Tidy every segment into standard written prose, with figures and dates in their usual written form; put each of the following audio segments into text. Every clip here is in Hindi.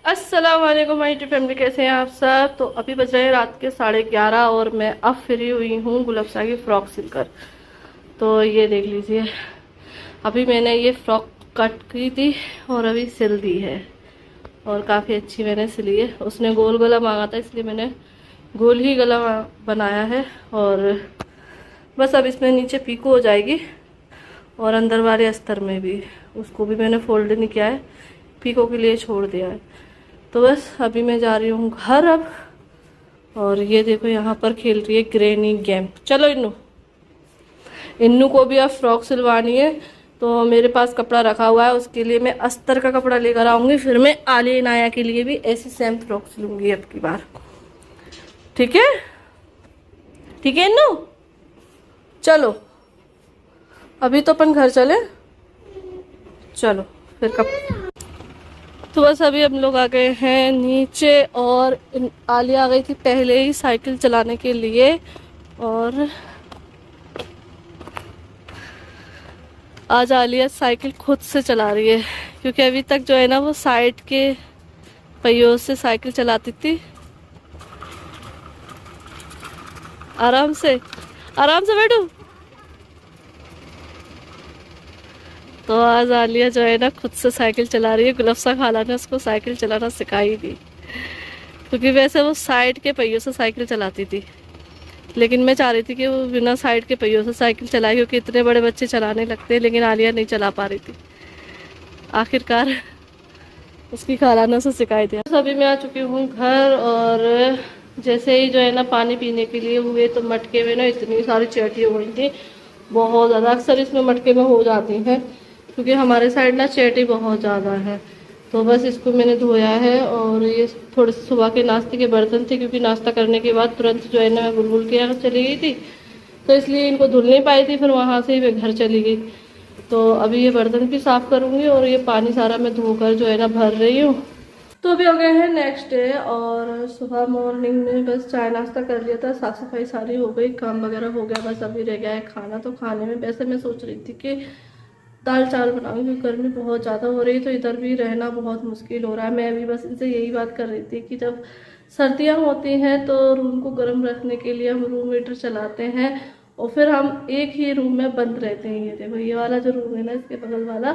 अस्सलाम वालेकुम माय यूट्यूब फैमिली, कैसे हैं आप सब। तो अभी बज रहे हैं रात के 11:30 और मैं अब फ्री हुई हूँ गुलफ्सा की फ़्रॉक सिलकर। तो ये देख लीजिए, अभी मैंने ये फ़्रॉक कट की थी और अभी सिल दी है और काफ़ी अच्छी मैंने सिली है। उसने गोल गला मांगा था इसलिए मैंने गोल ही गला बनाया है। और बस अब इसमें नीचे पीको हो जाएगी और अंदर वाले अस्तर में भी, उसको भी मैंने फोल्ड नहीं किया है, पीको के लिए छोड़ दिया है। तो बस अभी मैं जा रही हूँ घर अब। और ये देखो यहाँ पर खेल रही है ग्रैनी गेम। चलो इन्नू, इन्नू को भी अब फ्रॉक सिलवानी है तो मेरे पास कपड़ा रखा हुआ है, उसके लिए मैं अस्तर का कपड़ा लेकर आऊँगी। फिर मैं आलिया नाया के लिए भी ऐसी सेम फ्रॉक सिलूँगी अब की बार। ठीक है, ठीक है इन्नू, चलो अभी तो अपन घर चले। चलो फिर कब। तो बस अभी हम लोग आ गए हैं नीचे और आलिया आ गई थी पहले ही साइकिल चलाने के लिए। और आज आलिया साइकिल खुद से चला रही है, क्योंकि अभी तक जो है ना वो साइड के पहियों से साइकिल चलाती थी। आराम से, आराम से बैठो। तो आज आलिया जो है ना खुद से साइकिल चला रही है। गुलफ्सा खाला ने उसको साइकिल चलाना सिखाई दी, क्योंकि वैसे वो साइड के पहियों से साइकिल चलाती थी, लेकिन मैं चाह रही थी कि वो बिना साइड के पहियों से साइकिल चलाए, क्योंकि इतने बड़े बच्चे चलाने लगते हैं। लेकिन आलिया नहीं चला पा रही थी, आखिरकार उसकी खाला ने उसे सिखाई दिया। तो अभी मैं आ चुकी हूँ घर और जैसे ही जो है ना पानी पीने के लिए हुए तो मटके में ना इतनी सारी चींटी हो गई थी, बहुत ज़्यादा। अक्सर इसमें मटके में हो जाती हैं, क्योंकि हमारे साइड ना चींटी बहुत ज़्यादा है। तो बस इसको मैंने धोया है। और ये थोड़े से सुबह के नाश्ते के बर्तन थे, क्योंकि नाश्ता करने के बाद तुरंत जो है ना मैं बुलबुल के यहाँ चली गई थी, तो इसलिए इनको धुल नहीं पाई थी। फिर वहाँ से ही मैं घर चली गई। तो अभी ये बर्तन भी साफ़ करूँगी और ये पानी सारा मैं धोकर जो है ना भर रही हूँ। तो अभी हो गए हैं नेक्स्ट डे और सुबह मॉर्निंग में बस चाय नाश्ता कर लिया था, साफ़ सफाई सारी हो गई, काम वगैरह हो गया। बस अभी रह गया है खाना। तो खाने में वैसे मैं सोच रही थी कि दाल चावल बनाऊंगी, क्योंकि गर्मी बहुत ज़्यादा हो रही है तो इधर भी रहना बहुत मुश्किल हो रहा है। मैं अभी बस इनसे यही बात कर रही थी कि जब सर्दियाँ होती हैं तो रूम को गर्म रखने के लिए हम रूम हीटर चलाते हैं और फिर हम एक ही रूम में बंद रहते हैं। ये देखो, ये वाला जो रूम है ना, इसके बगल वाला,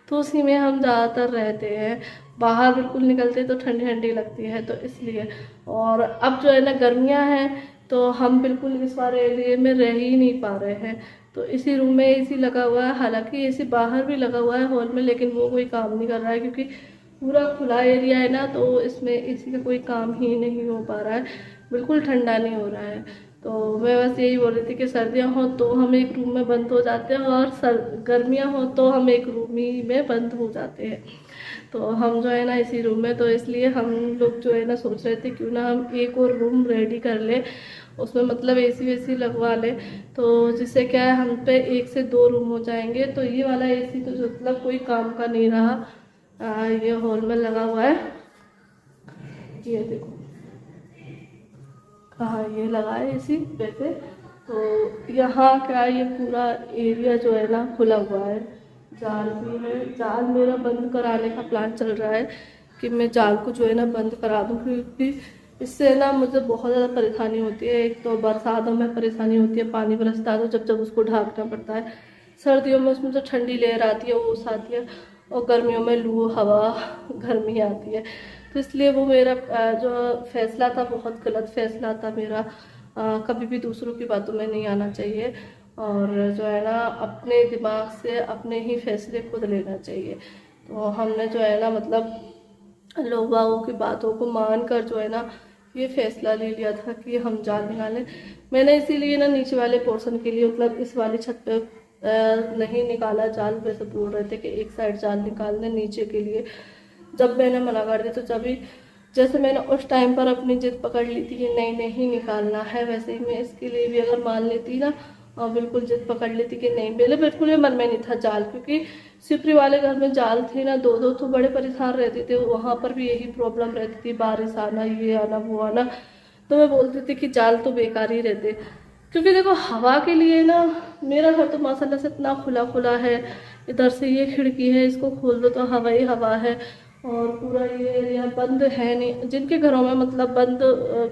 तो उसी में हम ज़्यादातर रहते हैं। बाहर बिल्कुल निकलते तो ठंडी ठंडी लगती है, तो इसलिए। और अब जो है ना गर्मियाँ हैं तो हम बिल्कुल इस वाले एरिया में रह ही नहीं पा रहे हैं। तो इसी रूम में एसी लगा हुआ है, हालांकि एसी बाहर भी लगा हुआ है हॉल में, लेकिन वो कोई काम नहीं कर रहा है, क्योंकि पूरा खुला एरिया है ना, तो इसमें एसी का कोई काम ही नहीं हो पा रहा है, बिल्कुल ठंडा नहीं हो रहा है। तो मैं बस यही बोल रही थी कि सर्दियाँ हो तो हम एक रूम में बंद हो जाते हैं और गर्मियाँ हो तो हम एक रूम ही में बंद हो जाते हैं। तो हम जो है ना इसी रूम में, तो इसलिए हम लोग जो है ना सोच रहे थे क्यों ना हम एक और रूम रेडी कर ले, उसमें मतलब एसी वेसी लगवा ले, तो जिससे क्या है हम पे 1 से 2 रूम हो जाएंगे। तो ये वाला एसी तो मतलब कोई काम का नहीं रहा। ये हॉल में लगा हुआ है, ये देखो कहाँ ये लगा है एसी वैसे। तो यहाँ क्या ये पूरा एरिया जो है ना खुला हुआ है, जाल भी है। जाल मेरा बंद कराने का प्लान चल रहा है कि मैं जाल को जो है ना बंद करा दूँ, क्योंकि इससे ना मुझे बहुत ज़्यादा परेशानी होती है। एक तो बरसातों में परेशानी होती है, पानी बरसता है तो जब जब उसको ढांकना पड़ता है। सर्दियों में उसमें जो ठंडी लहर आती है वो आती है, और गर्मियों में लू हवा गर्मी आती है। तो इसलिए वो मेरा जो फैसला था बहुत गलत फैसला था मेरा। कभी भी दूसरों की बातों में नहीं आना चाहिए और जो है ना अपने दिमाग से अपने ही फैसले खुद लेना चाहिए। तो हमने जो है ना मतलब लोग बागों की बातों को मान कर जो है ना ये फैसला ले लिया था कि हम जाल निकालें। मैंने इसीलिए ना नीचे वाले पोर्शन के लिए मतलब इस वाली छत पे नहीं निकाला जाल। वैसे बोल रहे थे कि एक साइड जाल निकाल दें नीचे के लिए, जब मैंने मना कर दिया तो जब ही जैसे मैंने उस टाइम पर अपनी जिद पकड़ ली थी कि नहीं नहीं निकालना है, वैसे ही मैं इसके लिए भी अगर मान लेती ना और बिल्कुल जिद पकड़ लेती कि नहीं, मेरे बिल्कुल भी मन में नहीं था जाल। क्योंकि सिपरी वाले घर में जाल थे ना, दो दो तो बड़े परेशान रहते थे, वहाँ पर भी यही प्रॉब्लम रहती थी, बारिश आना ये आना वो आना। तो मैं बोलती थी कि जाल तो बेकार ही रहते। क्योंकि देखो हवा के लिए ना, मेरा घर तो माशाल्लाह से इतना खुला खुला है, इधर से ये खिड़की है, इसको खोल दो तो हवा ही हवा है, और पूरा ये एरिया बंद है नहीं। जिनके घरों में मतलब बंद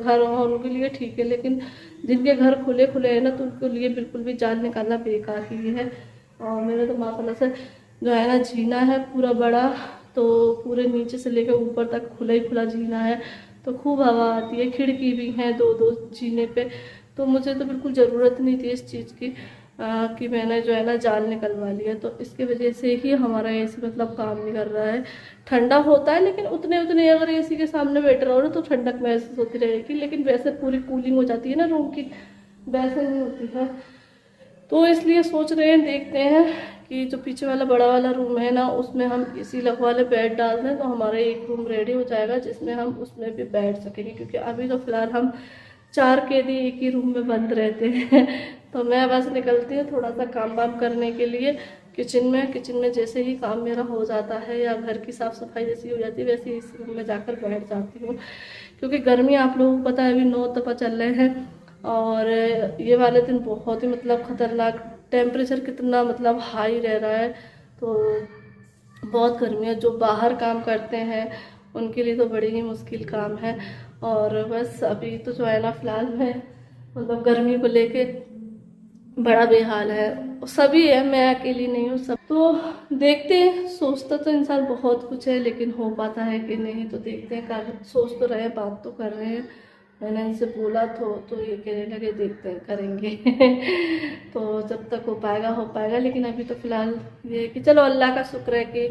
घर हो उनके लिए ठीक है, लेकिन जिनके घर खुले खुले हैं ना तो उनके लिए बिल्कुल भी जान निकालना बेकार ही है। और मेरे तो माशाल्लाह से जो है ना जीना है पूरा बड़ा, तो पूरे नीचे से लेकर ऊपर तक खुला ही खुला जीना है, तो खूब हवा आती है। खिड़की भी है दो दो जीने पे, तो मुझे तो बिल्कुल ज़रूरत नहीं थी इस चीज़ की कि मैंने जो है ना जाल निकलवा लिया। तो इसकी वजह से ही हमारा एसी मतलब काम नहीं कर रहा है। ठंडा होता है लेकिन उतने उतने अगर एसी के सामने बैठ रहो ना तो ठंडक महसूस होती रहेगी, लेकिन वैसे पूरी कूलिंग हो जाती है ना रूम की, वैसे नहीं होती है। तो इसलिए सोच रहे हैं, देखते हैं कि जो पीछे वाला बड़ा वाला रूम है ना उसमें हम एसी लगवा ले, बेड डाल दें, तो हमारा एक रूम रेडी हो जाएगा जिसमें हम उसमें भी बैठ सकेंगे। क्योंकि अभी तो फिलहाल हम 4 कैदी एक ही रूम में बंद रहते हैं। तो मैं बस निकलती हूँ थोड़ा सा काम वाम करने के लिए किचन में जैसे ही काम मेरा हो जाता है या घर की साफ़ सफाई जैसी हो जाती है वैसे इस रूम में जाकर बैठ जाती हूँ। क्योंकि गर्मी आप लोगों को पता है अभी 9 तपा चल रहे हैं, और ये वाले दिन बहुत ही मतलब ख़तरनाक टेम्परेचर कितना मतलब हाई रह रहा है। तो बहुत गर्मी है, जो बाहर काम करते हैं उनके लिए तो बड़ी ही मुश्किल काम है। और बस अभी तो जो है ना फिलहाल में मतलब गर्मी को लेके बड़ा बेहाल है, सभी है, मैं अकेली नहीं हूँ, सब। तो देखते हैं, सोचता तो इंसान बहुत कुछ है लेकिन हो पाता है कि नहीं, तो देखते हैं। सोच तो रहे हैं, बात तो कर रहे हैं। मैंने इनसे बोला तो ये कहने लगे देखते हैं करेंगे। तो जब तक हो पाएगा, लेकिन अभी तो फिलहाल ये है कि चलो अल्लाह का शुक्र है कि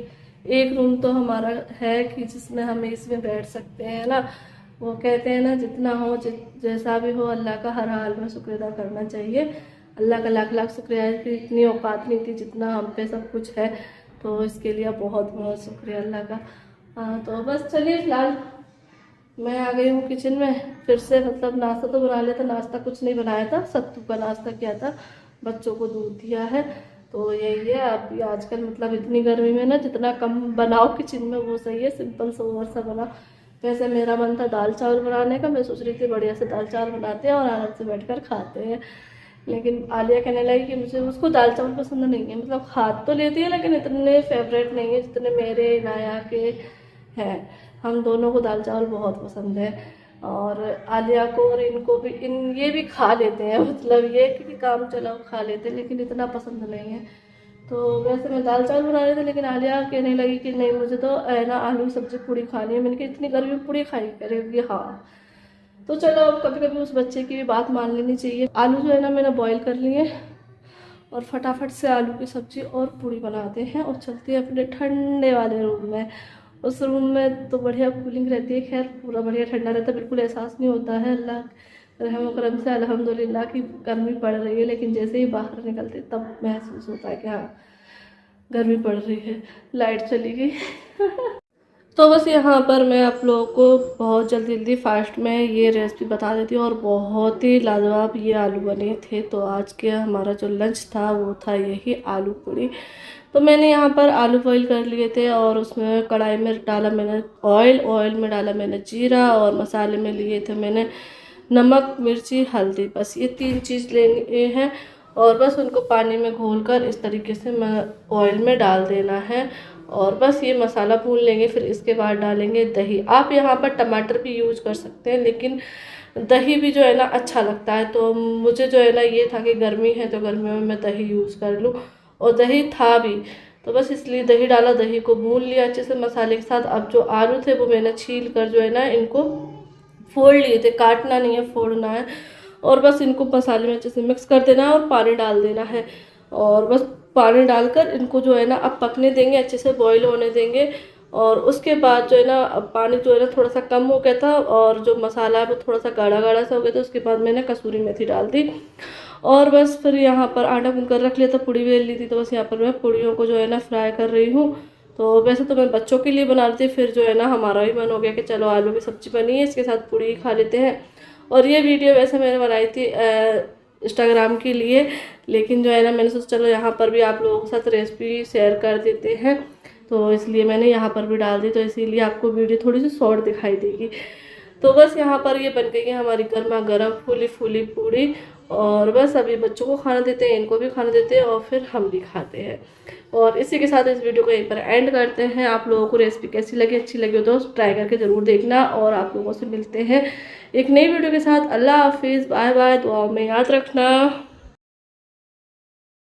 एक रूम तो हमारा है कि जिसमें हम इसमें बैठ सकते हैं ना। वो कहते हैं ना जितना हो जैसा भी हो अल्लाह का हर हाल में शुक्र अदा करना चाहिए। अल्लाह का लाख लाख शुक्रिया है कि इतनी औकात नहीं थी जितना हम पे सब कुछ है, तो इसके लिए बहुत बहुत शुक्रिया अल्लाह का। तो बस चलिए फिलहाल मैं आ गई हूँ किचन में फिर से। मतलब नाश्ता तो बना लिया था, नाश्ता कुछ नहीं बनाया था, सत्तू का नाश्ता किया था, बच्चों को दूध दिया है। तो यही है अभी आजकल मतलब इतनी गर्मी में ना जितना कम बनाओ किचन में वो सही है, सिंपल सोबर सा बना। वैसे मेरा मन था दाल चावल बनाने का, मैं सोच रही थी बढ़िया से दाल चावल बनाते हैं और आराम से बैठकर खाते हैं। लेकिन आलिया कहने लगी कि मुझे उसको दाल चावल पसंद नहीं है, मतलब खा तो लेती है लेकिन इतने फेवरेट नहीं है जितने मेरे नाया के हैं। हम दोनों को दाल चावल बहुत पसंद है, और आलिया को और इनको भी, ये भी खा लेते हैं, मतलब ये कि काम चलाओ खा लेते हैं लेकिन इतना पसंद नहीं है। तो वैसे मैं दाल चावल बना रही थी लेकिन आलिया कहने लगी कि नहीं मुझे तो है ना आलू की सब्जी पूड़ी खानी है। मैंने कहा इतनी गर्मी में पूड़ी खाई करेगी? हाँ। तो चलो अब कभी कभी उस बच्चे की भी बात मान लेनी चाहिए। आलू जो है ना मैंने बॉईल कर लिए और फटाफट से आलू की सब्जी और पूड़ी बनाते हैं और चलते हैं अपने ठंडे वाले रूम में। उस रूम में तो बढ़िया कूलिंग रहती है, खैर पूरा बढ़िया ठंडा रहता है, बिल्कुल एहसास नहीं होता है। अल्लाह रहम करम से अल्हम्दुलिल्लाह की गर्मी पड़ रही है, लेकिन जैसे ही बाहर निकलते तब महसूस होता है कि हाँ गर्मी पड़ रही है। लाइट चली गई। तो बस यहाँ पर मैं आप लोगों को बहुत जल्दी फास्ट में ये रेसिपी बता देती हूँ, और बहुत ही लाजवाब ये आलू बने थे। तो आज के हमारा जो लंच था वो था यही आलू पूड़ी। तो मैंने यहाँ पर आलू बॉईल कर लिए थे और उसमें कढ़ाई में डाला मैंने ऑयल में डाला मैंने जीरा, और मसाले में लिए थे मैंने नमक मिर्ची हल्दी, बस ये 3 चीज़ लेनी है। और बस उनको पानी में घोलकर इस तरीके से ऑयल में डाल देना है, और बस ये मसाला भून लेंगे। फिर इसके बाद डालेंगे दही। आप यहाँ पर टमाटर भी यूज कर सकते हैं, लेकिन दही भी जो है ना अच्छा लगता है। तो मुझे जो है ना ये था कि गर्मी है तो गर्मी में मैं दही यूज़ कर लूँ, और दही था भी, तो बस इसलिए दही डाला, दही को भून लिया अच्छे से मसाले के साथ। अब जो आलू थे वो मैंने छील कर जो है ना इनको फोड़ लिए थे, काटना नहीं है फोड़ना है। और बस इनको मसाले में अच्छे से मिक्स कर देना है और पानी डाल देना है, और बस पानी डालकर इनको जो है ना अब पकने देंगे, अच्छे से बॉईल होने देंगे। और उसके बाद जो है ना अब पानी जो है ना थोड़ा सा कम हो गया था और जो मसाला है वो थोड़ा सा गाढ़ा गाढ़ा सा हो गया था। उसके बाद मैंने कसूरी मेथी डाल दी, और बस फिर यहाँ पर आटा गूंद कर रख लिया था, पूड़ी बेल ली थी। तो बस यहाँ पर मैं पूड़ियों को जो है ना फ्राई कर रही हूँ। तो वैसे तो मैं बच्चों के लिए बना रही थी, फिर जो है ना हमारा भी मन हो गया कि चलो आलू की सब्ज़ी बनी है इसके साथ पूड़ी खा लेते हैं। और ये वीडियो वैसे मैंने बनाई थी इंस्टाग्राम के लिए, लेकिन जो है ना मैंने सोचा चलो यहाँ पर भी आप लोगों के साथ रेसिपी शेयर कर देते हैं, तो इसलिए मैंने यहाँ पर भी डाल दी। तो इसीलिए आपको वीडियो थोड़ी सी शॉर्ट दिखाई देगी। तो बस यहाँ पर ये बन गई है हमारी गर्मा गर्म फूली फूली पूड़ी, और बस अभी बच्चों को खाना देते हैं, इनको भी खाना देते हैं और फिर हम भी खाते हैं। और इसी के साथ इस वीडियो को एक बार एंड करते हैं। आप लोगों को रेसिपी कैसी लगी, अच्छी लगी हो तो ट्राई करके ज़रूर देखना। और आप लोगों से मिलते हैं एक नई वीडियो के साथ। अल्लाह हाफिज़, बाय बाय, दुआ में याद रखना।